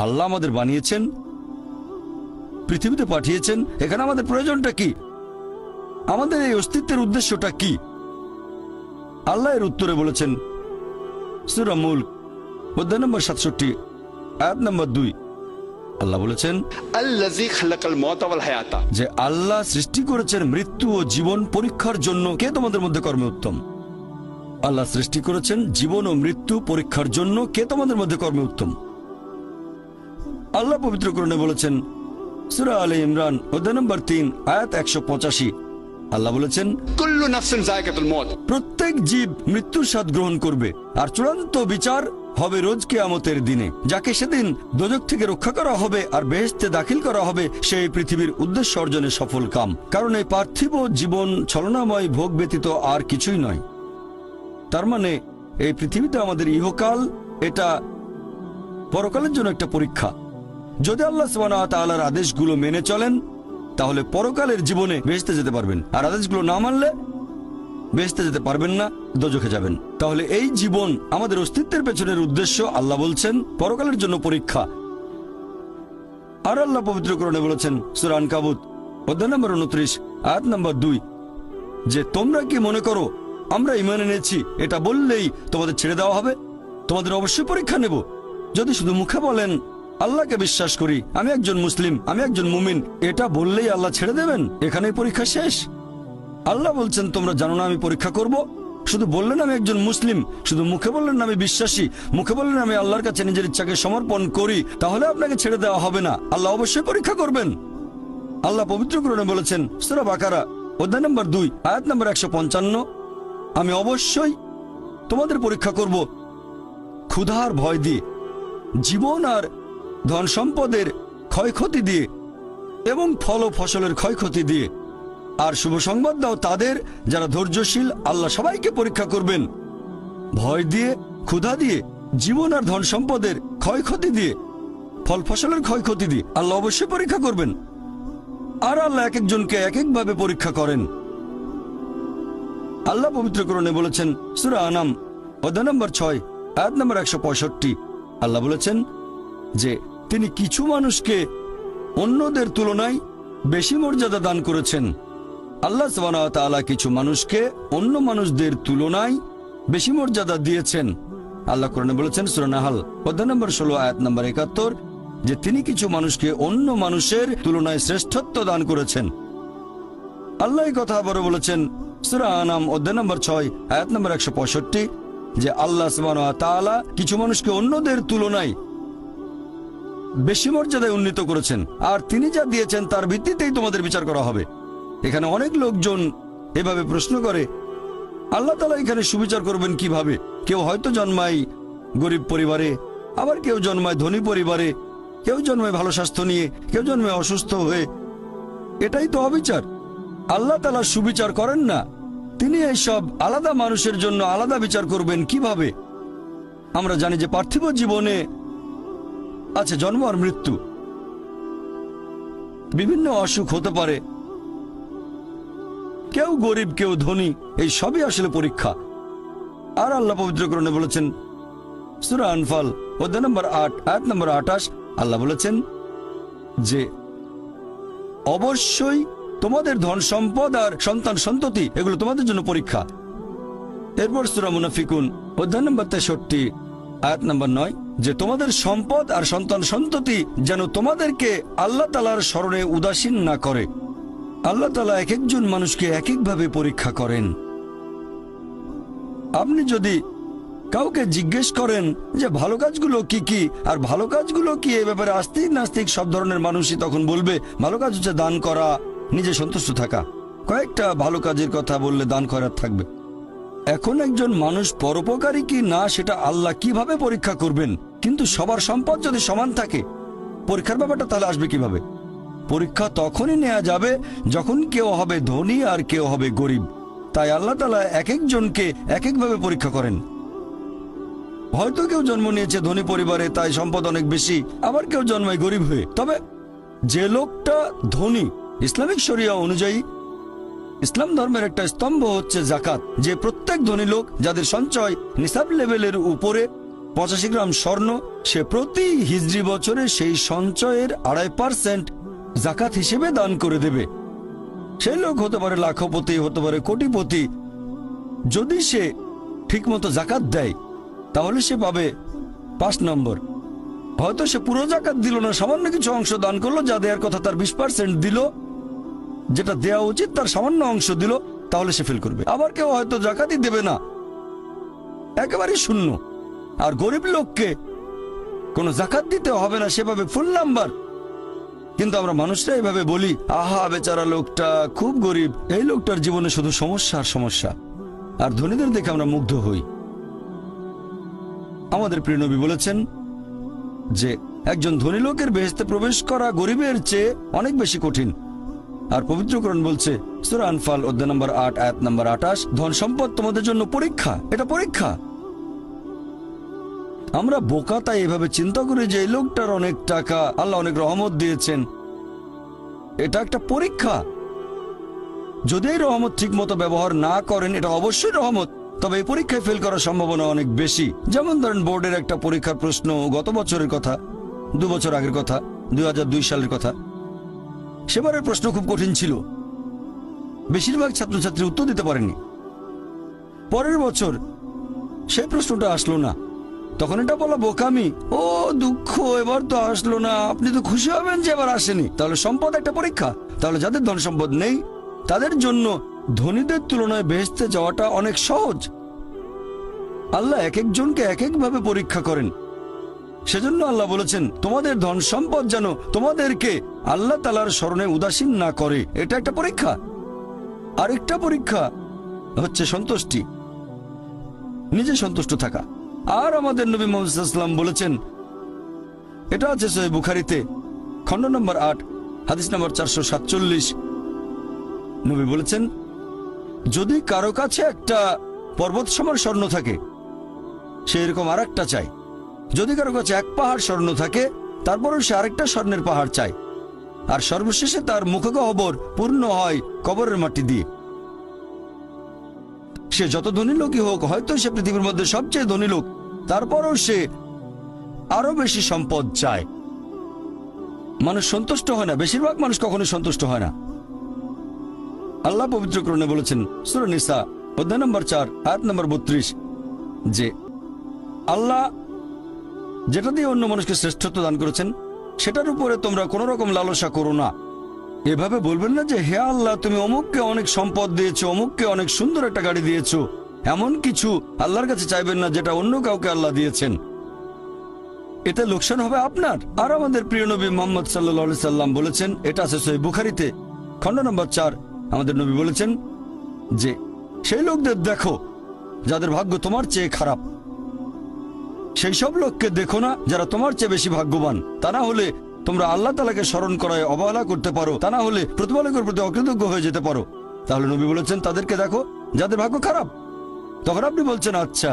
আল্লাহ আমাদের বানিয়েছেন, পৃথিবীতে পাঠিয়েছেন, এখানে আমাদের প্রয়োজনটা কি, আমাদের এই অস্তিত্বের উদ্দেশ্যটা কি? আল্লাহ এর উত্তরে বলেছেন সূরা মুলক অধ্যায় নম্বর 67 আয়াত নম্বর 2। আল্লাহ বলেছেন আল্লাযী খালাকাল মাউতা ওয়াল হায়াতা, যে আল্লাহ সৃষ্টি করেছেন মৃত্যু ও জীবন পরীক্ষার জন্য। কে তোমাদের মধ্যে কর্মে উত্তম? আল্লাহ সৃষ্টি করেছেন জীবন ও মৃত্যু পরীক্ষার জন্য। কে তোমাদের মধ্যে কর্মে উত্তম? আল্লাহ পবিত্র কোরআনে বলেছেন সূরা আলে ইমরান অধ্যায় নম্বর 3 আয়াত 185। আল্লাহ বলেছেন কুল্লু নাফসিন যায়কাতুল মউত, প্রত্যেক জীব মৃত্যুর স্বাদ গ্রহণ করবে, আর চূড়ান্ত বিচার হবে রোজ কিয়ামতের দিনে। যাকে সেদিন দোজখ থেকে রক্ষা করা হবে আর বেহেশতে দাখিল করা হবে, সেই পৃথিবীর উদ্দেশ্য অর্জনে সফল কাম। কারণ এই পার্থিব জীবন ছলনাময় ভোগ ব্যতীত আর কিছুই নয়। তার মানে এই পৃথিবীতে আমাদের ইহকাল, এটা পরকালের জন্য একটা পরীক্ষা। যদি আল্লাহ সুবহানাহু ওয়া তাআলার আদেশগুলো মেনে চলেন তাহলে পরকালের জীবনে বেহেশতে যেতে পারবেন, আর আদেশগুলো না মানলে বেহেশতে যেতে পারবেন না, দোজখে যাবেন। তাহলে এই জীবন আমাদের অস্তিত্বের পেছনের উদ্দেশ্য। আল্লাহ বলছেন পরকালের জন্য পরীক্ষা। আর আল্লাহ পবিত্র কোরআনে বলেছেন সূরা আনকাবুত অধ্যায় নম্বর 29 আয়াত নম্বর 2 যে তোমরা কি মনে করো আমরা ঈমান এনেছি এটা বললেই তোমাদের ছেড়ে দেওয়া হবে? তোমাদের অবশ্যই পরীক্ষা নেব। যদি শুধু মুখে বলেন আল্লাহকে বিশ্বাস করি, আমি একজন মুসলিম, আমি একজন মুমিন, এটা বললেই আল্লাহ ছেড়ে দেবেন? এখানেই পরীক্ষা শেষ? আল্লাহ বলছেন তোমরা জানো না আমি পরীক্ষা করব? শুধু বললেন আমি একজন মুসলিম, শুধু মুখে বললেন আমি বিশ্বাসী, মুখে বললেন আমি আল্লাহর কাছে নিজের ইচ্ছাকে সমর্পণ করি, তাহলে আপনাকে ছেড়ে দেওয়া হবে না। আল্লাহ অবশ্যই পরীক্ষা করবেন। আল্লাহ পবিত্র কোরআনে বলেছেন সূরা বাকারা অধ্যায় নম্বর 2 আয়াত নম্বর 155 আমি অবশ্যই তোমাদের পরীক্ষা করব ক্ষুধার ভয় দিয়ে, জীবন আর ধন সম্পদের ক্ষয়ক্ষতি দিয়ে এবং ফল ও ফসলের ক্ষয়ক্ষতি দিয়ে। আর শুভ সংবাদ দাও তাদের যারা ধৈর্যশীল। আল্লাহ সবাইকে পরীক্ষা করবেন ভয় দিয়ে, ক্ষুধা দিয়ে, জীবন আর ধন সম্পদের ক্ষয়ক্ষতি দিয়ে, ফল ফসলের ক্ষয়ক্ষতি দিয়ে। আল্লাহ অবশ্যই পরীক্ষা করবেন। আর আল্লাহ এক একজনকে এক একভাবে পরীক্ষা করেন। আল্লাহ পবিত্র কোরআনে বলেছেন সূরা আনাম অধ্যায় নম্বর 6 আয়াত নম্বর 165। আল্লাহ বলেছেন যে তিনি কিছু মানুষকে অন্যদের তুলনায় বেশি মর্যাদা দান করেছেন। আল্লাহ সুবহানাহু ওয়া তাআলা কিছু মানুষকে অন্য মানুষদের তুলনায় বেশি মর্যাদা দিয়েছেন। আল্লাহ কোরআনে বলেছেন সূরা নাহল অধ্যায় নম্বর 16 আয়াত নম্বর 71 যে তিনি কিছু মানুষকে অন্য মানুষের তুলনায় শ্রেষ্ঠত্ব দান করেছেন। আল্লাহ এই কথা আবারও বলেছেন সূরা আনাম অধ্যায় নম্বর 6 আয়াত নম্বর 165 যে আল্লাহ সুবহানাহু ওয়া তাআলা কিছু মানুষকে অন্যদের তুলনায় বেশি মর্যাদায় উন্নীত করেছেন, আর তিনি যা দিয়েছেন তার ভিত্তিতেই তোমাদের বিচার করা হবে। এখানে অনেক লোকজন এভাবে প্রশ্ন করে আল্লাহ তাআলা এখানে সুবিচার করবেন কিভাবে? কেউ হয়তো জন্মায় গরিব পরিবারে, আবার কেউ জন্মায় ধনী পরিবারে, কেউ জন্মায় ভালো স্বাস্থ্য নিয়ে, কেউ জন্মায় অসুস্থ হয়ে। এটাই তো অবিচার। আল্লাহ তাআলা সুবিচার করেন না। তিনি এইসব আলাদা মানুষের জন্য আলাদা বিচার করবেন কিভাবে? আমরা জানি যে পার্থিব জীবনে আছে জন্ম আর মৃত্যু, বিভিন্ন অসুখ হতে পারে, কেউ গরিব কেউ ধনী, এই সবই আসলে পরীক্ষা। আর আল্লাহ পবিত্র কোরআনে বলেছেন সূরা আনফাল অধ্যায় নম্বর 8 আয়াত নম্বর 28 আল্লাহ বলেছেন যে অবশ্যই তোমাদের ধন সম্পদ আর সন্তান সন্ততি এগুলো তোমাদের জন্য পরীক্ষা। এরপর সূরা মুনাফিকুন অধ্যায় নম্বর 63 আয়াত নম্বর 9 যে তোমাদের সম্পদ আর সন্তান সন্ততি যেন তোমাদেরকে আল্লাহ তাআলার স্মরণে উদাসীন না করে। আল্লাহ তাআলা এক একজন মানুষকে এক একভাবে পরীক্ষা করেন। আপনি যদি কাউকে জিজ্ঞেস করেন যে ভালো কাজগুলো কি কি আর ভালো কাজগুলো কি, এ ব্যাপারে আস্তিক নাস্তিক সব ধরনের মানুষই তখন বলবে ভালো কাজ হচ্ছে দান করা, নিজে সন্তুষ্ট থাকা। কয়েকটা ভালো কাজের কথা বললে দান খয়রাত থাকবে। এখন একজন মানুষ পরোপকারী কি না সেটা আল্লাহ কিভাবে পরীক্ষা করবেন? কিন্তু সবার সম্পদ যদি সমান থাকে, পরীক্ষার ব্যাপারটা তাহলে আসবে কিভাবে? পরীক্ষা তখনই নেওয়া যাবে যখন কেউ হবে ধনী আর কেউ হবে গরিব। তাই আল্লাহ তাআলা এক একজনকে এক একভাবে পরীক্ষা করেন। হয়তো কেউ জন্ম নিয়েছে ধনী পরিবারে, তাই সম্পদ অনেক বেশি, আবার কেউ জন্মায় গরিব হয়ে। তবে যে লোকটা ধনী, ইসলামিক শরিয়া অনুযায়ী ইসলাম ধর্মের একটা স্তম্ভ হচ্ছে যাকাত, যে প্রত্যেক ধনী লোক যাদের সঞ্চয় নিসাব লেভেলের উপরে 85 গ্রাম স্বর্ণ, সে প্রতি হিজরি বছরে সেই সঞ্চয়ের 2.5% জাকাত হিসেবে দান করে দেবে। সেই লোক হতে পারে লাখপতি, হতে পারে কোটিপতি। যদি সে ঠিকমতো জাকাত দেয় তাহলে সে পাবে 5 নম্বর। হয়তো সে পুরো জাকাত দিল না, সামান্য কিছু অংশ দান করলো, যা দেওয়ার কথা তার 20% দিল, যেটা দেওয়া উচিত তার সামান্য অংশ দিল, তাহলে সে ফেল করবে। আবার কেউ হয়তো জাকাতই দেবে না, একেবারে শূন্য। আর গরিব লোককে কোনো জাকাত দিতে হবে না, সেভাবে ফুল নাম্বার। কিন্তু আমরা মানুষরা এইভাবে বলি, আহা বেচারা লোকটা খুব গরিব, এই লোকটার জীবনে শুধু সমস্যা আর সমস্যা। আর ধনীদের দেখে আমরা মুগ্ধ হই। আমাদের প্রিয় নবী বলেছেন যে একজন ধনী লোকের বেহেশতে প্রবেশ করা গরিবের চেয়ে অনেক বেশি কঠিন। আর পবিত্র কোরআন বলছে, সূরা আনফাল অধ্যায় নম্বর 8 আয়াত নম্বর 28, ধন সম্পদ তোমাদের জন্য পরীক্ষা, এটা পরীক্ষা। আমরা বোকা তাই এভাবে চিন্তা করি যে এই লোকটার অনেক টাকা, আল্লাহ অনেক রহমত দিয়েছেন, এটা একটা পরীক্ষা। যদি এই রহমত ঠিক মতো ব্যবহার না করেন, এটা অবশ্যই রহমত, তবে এই পরীক্ষায় ফেল করার সম্ভাবনা অনেক বেশি। যেমন ধরেন বোর্ডের একটা পরীক্ষার প্রশ্ন, গত বছরের কথা, 2 বছর আগের কথা, 2002 সালের কথা। সেবারের প্রশ্ন খুব কঠিন ছিল, বেশিরভাগ ছাত্রছাত্রী উত্তর দিতে পারেনি। পরের বছর সেই প্রশ্নটা আসলো না, তখন এটা বলা বোকামি, ও দুঃখ, এবার তো আসলো না, আপনি তো খুশি হবেন যে এবার আসেনি। তাহলে সম্পদ একটা পরীক্ষা। তাহলে যাদের ধন সম্পদ নেই তাদের জন্য ধনীদের তুলনায় বেহেশতে যাওয়াটা অনেক সহজ। আল্লাহ এক একজনকে এক একভাবে পরীক্ষা করেন। সেজন্য আল্লাহ বলেছেন, তোমাদের ধন সম্পদ যেন তোমাদেরকে আল্লাহ তাআলার স্মরণে উদাসীন না করে। এটা একটা পরীক্ষা। আরেকটা পরীক্ষা হচ্ছে সন্তুষ্টি, নিজে সন্তুষ্ট থাকা। আর আমাদের নবী মুহাম্মদ সাল্লাল্লাহু আলাইহি ওয়াসাল্লাম বলেছেন, এটা আছে সহিহ বুখারীতে, খণ্ড নম্বর 8 হাদিস নম্বর 447। নবী বলেছেন, যদি কারো কাছে একটা পর্বত সমান স্বর্ণ থাকে, সে এরকম আরেকটা চায়। যদি কারো কাছে 1 পাহাড় স্বর্ণ থাকে, তারপরও সে আরেকটা স্বর্ণের পাহাড় চায়। আর সর্বশেষে তার মুখগহ্বর পূর্ণ হয় কবরের মাটি দিয়ে। সে যত ধনী লোকই হোক, হয়তো সে পৃথিবীর মধ্যে সবচেয়ে ধনী লোক, তারপরও সে আরো বেশি সম্পদ চায়। মানুষ সন্তুষ্ট হয় না, বেশিরভাগ মানুষ কখনো সন্তুষ্ট হয় না। আল্লাহ পবিত্র কোরআনে বলেছেন, সূরা নিসা অধ্যায় নম্বর 4 আয়াত নম্বর 32, যে আল্লাহ যেটা দিয়ে অন্য মানুষকে শ্রেষ্ঠত্ব দান করেছেন, সেটার উপরে তোমরা কোনো রকম লালসা করো না। এভাবে বলবেন না যে, হে আল্লাহ, তুমি অমুককে অনেক সম্পদ দিয়েছো, অমুককে অনেক সুন্দর একটা গাড়ি দিয়েছো। এমন কিছু আল্লাহর কাছে চাইবেন না যেটা অন্য কাউকে আল্লাহ দিয়েছেন। এতে লোকসান হবে আপনার। আর আমাদের প্রিয় নবী মুহাম্মদ সাল্লাল্লাহু আলাইহি সাল্লাম বলেছেন, এটা আছে সহিহ বুখারীতে, খণ্ড নম্বর 4, আমাদের নবী বলেছেন যে, সেই লোকদের দেখো যাদের ভাগ্য তোমার চেয়ে খারাপ। সেই সব লোককে দেখো না যারা তোমার চেয়ে বেশি ভাগ্যবান। তা না হলে তোমরা আল্লাহ তাআলাকে স্মরণ করায় অবহেলা করতে পারো, তা না হলে প্রতিপালকের প্রতি অকৃতজ্ঞ হয়ে যেতে পারো। তাহলে নবী বলেছেন, তাদেরকে দেখো যাদের ভাগ্য খারাপ। তখন আপনি বলছেন, আচ্ছা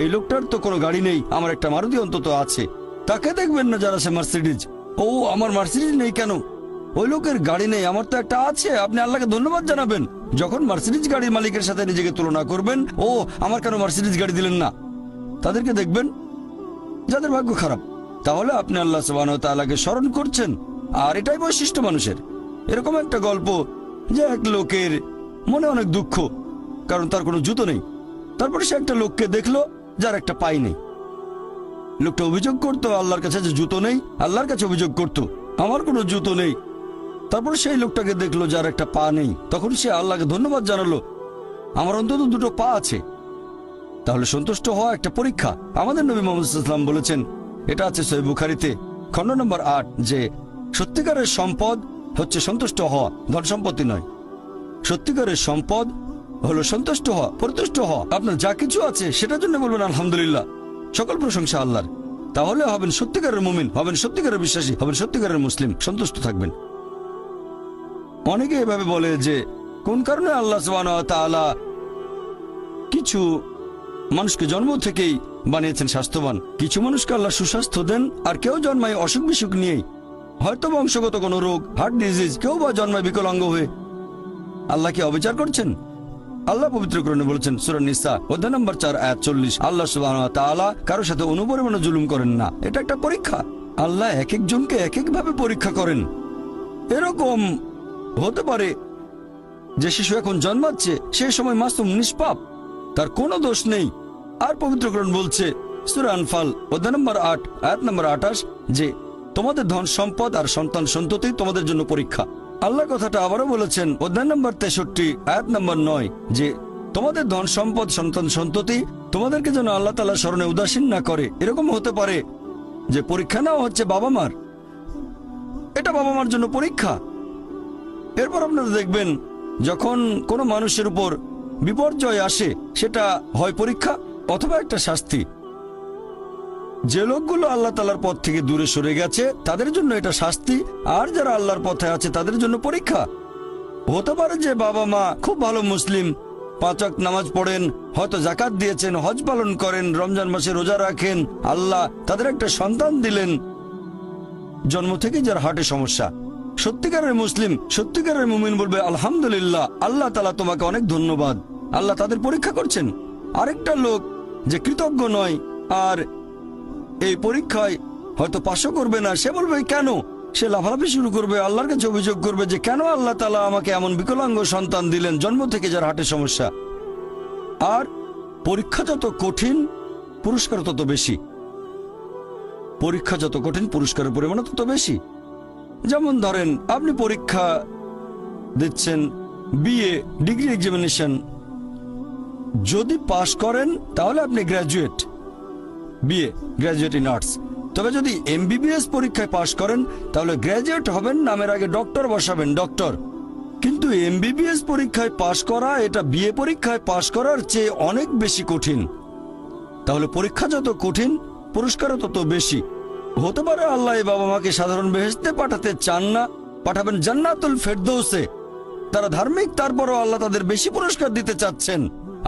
এই লোকটার তো কোনো গাড়ি নেই, আমার একটা মারুতি অন্তত আছে। তাকে দেখবেন না যারা সে মার্সিডিজ, ও আমার মার্সিডিজ নেই কেন, ওই লোকের গাড়ি নেই, আমার তো একটা আছে। আপনি আল্লাহকে ধন্যবাদ জানাবেন। যখন মার্সিডিজ গাড়ির মালিকের সাথে নিজেকে তুলনা করবেন, ও আমার কেন মার্সিডিজ গাড়ি দিলেন না, তাদেরকে দেখবেন যাদের ভাগ্য খারাপ। তাহলে আপনি আল্লাহ সুবহানাহু ওয়া তাআলাকে স্মরণ করছেন। আর এটাই বৈশিষ্ট্য মানুষের। এরকম একটা গল্প যে এক লোকের মনে অনেক দুঃখ, কারণ তার কোনো জুতো নেই। তারপরে সে একটা লোককে দেখলো যার একটা পাই নেই। লোকটা অভিযোগ করতো আল্লাহর কাছে যে জুতো নেই, আল্লাহর কাছে অভিযোগ করতো আমার কোনো জুতো নেই। তারপর সেই লোকটাকে দেখলো যার একটা পা নেই, তখন সে আল্লাহকে ধন্যবাদ জানালো, আমার অন্তত 2টো পা আছে। তাহলে সন্তুষ্ট হওয়া একটা পরীক্ষা। আমাদের নবী মুহাম্মদ সাল্লাল্লাহু আলাইহি ওয়াসাল্লাম বলেছেন, এটা আছে সহিহ বুখারীতে, খণ্ড নম্বর 8, যে সত্যিকারের সম্পদ হচ্ছে সন্তুষ্ট হওয়া, ধন সম্পত্তি নয়। সত্যিকারের সম্পদ হলো সন্তুষ্ট হওয়া, পরিতুষ্ট হওয়া। আপনার যা কিছু আছে সেটার জন্য বলবেন আলহামদুলিল্লাহ, সকল প্রশংসা আল্লাহর। তাহলে হবেন সত্যিকারের মুমিন, হবেন সত্যিকারের বিশ্বাসী, হবেন সত্যিকারের মুসলিম, সন্তুষ্ট থাকবেন। অনেকে এভাবে বলে যে, কোন কারণে আল্লাহ সুবহানাহু ওয়া তাআলা কিছু মানুষকে জন্ম থেকেই বানিয়েছেন স্বাস্থ্যবান, কিছু মানুষকে আল্লাহ সুস্বাস্থ্য দেন, আর কেউ জন্মায় অসুখ বিসুখ নিয়েই, হয়তো বংশগত কোনো রোগ, হার্ট ডিজিজ, কেউ বা জন্মায় বিকলাঙ্গ হয়ে। আল্লাহ কি অবিচার করছেন? আল্লাহ পবিত্র কোরআনে বলেছেন সূরা নিসা অধ্যায় নম্বর 4 আয়াত 40, আল্লাহ সুবহানাহু ওয়া তাআলা কারোর সাথে অনুপরিমাণে জুলুম করেন না। এটা একটা পরীক্ষা। আল্লাহ এক একজনকে এক এক ভাবে পরীক্ষা করেন। এরকম হতে পারে যে শিশু এখন জন্মাচ্ছে, সেই সময় মাসুম, নিষ্পাপ, তার কোনো দোষ নেই। আর পবিত্র কোরআন বলছে সূরা আনফাল অধ্যায় নম্বর 8 আয়াত নম্বর 28 যে তোমাদের ধন সম্পদ আর সন্তান সন্ততি তোমাদের জন্য পরীক্ষা। আল্লাহ কথাটা আবারও বলেছেন অধ্যায় নম্বর 63 আয়াত নম্বর 9 যে তোমাদের ধন সম্পদ সন্তান সন্ততি তোমাদেরকে যেন আল্লাহ তাআলার স্মরণে উদাসীন না করে। এরকম হতে পারে যে পরীক্ষা নেওয়া হচ্ছে বাবা মার, এটা বাবা মার জন্য পরীক্ষা। এরপর আপনারা দেখবেন যখন কোনো মানুষের উপর বিপর্যয় আসে, সেটা হয় পরীক্ষা অথবা একটা শাস্তি। যে লোকগুলো আল্লাহ তাআলার পথ থেকে দূরে সরে গেছে তাদের জন্য এটা শাস্তি, আর যারা আল্লাহর পথে আছে তাদের জন্য পরীক্ষা। হতে পারে যে বাবা মা খুব ভালো মুসলিম, 5 ওয়াক্ত নামাজ পড়েন, হয়তো জাকাত দিয়েছেন, হজ পালন করেন, রমজান মাসে রোজা রাখেন, আল্লাহ তাদের একটা সন্তান দিলেন জন্ম থেকে যার হার্টে সমস্যা। সত্যিকারের মুসলিম, সত্যিকারের মুমিন বলবে আলহামদুলিল্লাহ, আল্লাহ তাআলা তোমাকে অনেক ধন্যবাদ। আল্লাহ তাদের পরীক্ষা করছেন। আরেকটা লোক যে কৃতজ্ঞ নয় আর এই পরীক্ষায় হয়তো পাশও করবে না, সে বলবে কেন, সে লাফালাফি শুরু করবে, আল্লাহর কাছে অভিযোগ করবে যে কেন আল্লাহ তাআলা আমাকে এমন বিকলাঙ্গ সন্তান দিলেন জন্ম থেকে যার হার্টে সমস্যা। আর পরীক্ষা যত কঠিন পুরস্কার তত বেশি। পরীক্ষা যত কঠিন পুরস্কারের পরিমাণ তত বেশি। যেমন ধরেন আপনি পরীক্ষা দিচ্ছেন বিএ ডিগ্রি এক্সামিনেশন, যদি পাশ করেন তাহলে আপনি graduate, BA graduate in arts. তবে যদি এমবিবিএস পরীক্ষায় পাশ করেন তাহলে গ্র্যাজুয়েট হবেন, নামের আগে ডক্টর বসাবেন, ডক্টর। কিন্তু এমবিবিএস পরীক্ষায় পাশ করা এটা বিএ পরীক্ষায় পাশ করার চেয়ে অনেক বেশি কঠিন। তাহলে পরীক্ষা যত কঠিন পুরস্কারও তত বেশি। হতে পারে আল্লাহ এই বাবা মাকে সাধারণ বেহেশতে পাঠাতে চান না, পাঠাবেন জান্নাতুল ফেরদৌসে। তারা ধার্মিক, তারপরও আল্লাহ তাদের বেশি পুরস্কার দিতে চাচ্ছেন।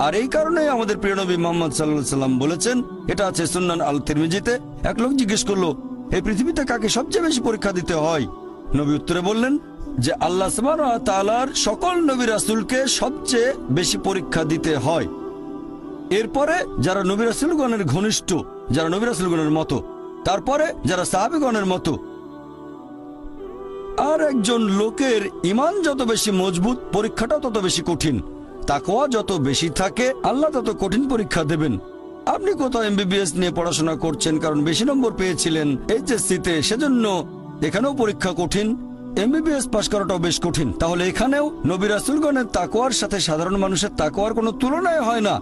আর এই কারণে আমাদের প্রিয় নবী মুহাম্মদ সাল্লাল্লাহু আলাইহি সাল্লাম বলেছেন, এটা আছে সুন্নান আল তিরমিজিতে, এক লোক জিজ্ঞেস করলো এই পৃথিবীতে কাকে সবচেয়ে বেশি পরীক্ষা দিতে হয়? নবী উত্তরে বললেন যে আল্লাহ সুবহানাহু ওয়া তাআলার সকল নবী রাসূলকে সবচেয়ে বেশি পরীক্ষা দিতে হয়। এরপরে যারা নবী রাসূলগণের ঘনিষ্ঠ, যারা নবী রাসূলগণের মতো, তারপরে যারা সাহাবীগণের মতো। আর একজন লোকের ঈমান যত বেশি মজবুত পরীক্ষাটা তত বেশি কঠিন। তাকওয়া যত বেশি থাকে আল্লাহ তত কঠিন পরীক্ষা দেবেন। আপনি কোথাও এমবিবিএস নিয়ে পড়াশোনা করছেন কারণ বেশি নম্বর পেয়েছিলেন এইচএসসিতে, সেজন্য এখানেও পরীক্ষা কঠিন। এমবিবিএস পাশ করাটাও বেশ কঠিন। তাহলে এখানেও নবী রাসূলগণের তাকওয়ার সাথে সাধারণ মানুষের তাকওয়ার কোনো তুলনায় হয় না।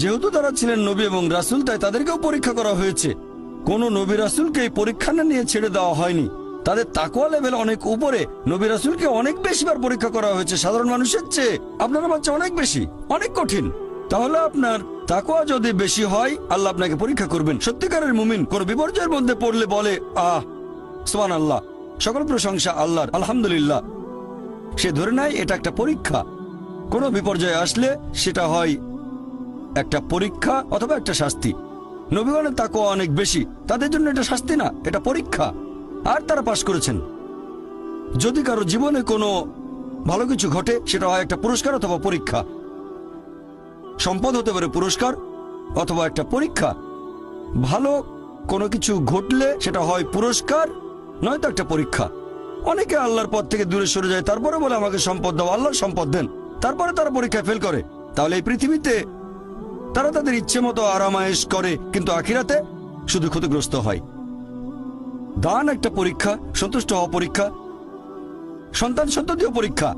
যেহেতু তারা ছিলেন নবী এবং রাসূল, তাই তাদেরকেও পরীক্ষা করা হয়েছে। কোনো নবী রাসূলকে এই পরীক্ষা না নিয়ে ছেড়ে দেওয়া হয়নি। তাদের তাকওয়া লেভেল অনেক উপরে। নবী রাসূলকে অনেক বেশিবার পরীক্ষা করা হয়েছে সাধারণ মানুষের চেয়ে। আপনার বাচ্চা অনেক বেশি, অনেক কঠিন। তাহলে আপনার তাকওয়া যদি বেশি হয় আল্লাহ আপনাকে পরীক্ষা করবেন। সত্যিকারের মুমিন কোন বিপর্যয়ের মধ্যে পড়লে বলে সুবহানাল্লাহ, সকল প্রশংসা আল্লাহর, আলহামদুলিল্লাহ। সে ধরে নেয় এটা একটা পরীক্ষা। কোনো বিপর্যয় আসলে সেটা হয় একটা পরীক্ষা অথবা একটা শাস্তি। নবীগণের তাকওয়া অনেক বেশি, তাদের জন্য এটা শাস্তি না, এটা পরীক্ষা। আর তারা পাশ করেছেন। যদি কারো জীবনে কোনো ভালো কিছু ঘটে সেটা হয় একটা পুরস্কার অথবা পরীক্ষা। সম্পদ হতে পারে পুরস্কার অথবা একটা পরীক্ষা। ভালো কোনো কিছু ঘটলে সেটা হয় পুরস্কার নয়তো একটা পরীক্ষা। অনেকে আল্লাহর পথ থেকে দূরে সরে যায়, তারপরে বলে আমাকে সম্পদ দাও, আল্লাহর সম্পদ দেন, তারপরে তারা পরীক্ষায় ফেল করে। তাহলে এই পৃথিবীতে তারা তাদের ইচ্ছে মতো আরামায়েশ করে, কিন্তু আখিরাতে শুধু ক্ষতিগ্রস্ত হয়। দান একটা পরীক্ষা, সন্তুষ্ট হওয়া পরীক্ষা, সন্তান সন্ততিও পরীক্ষা।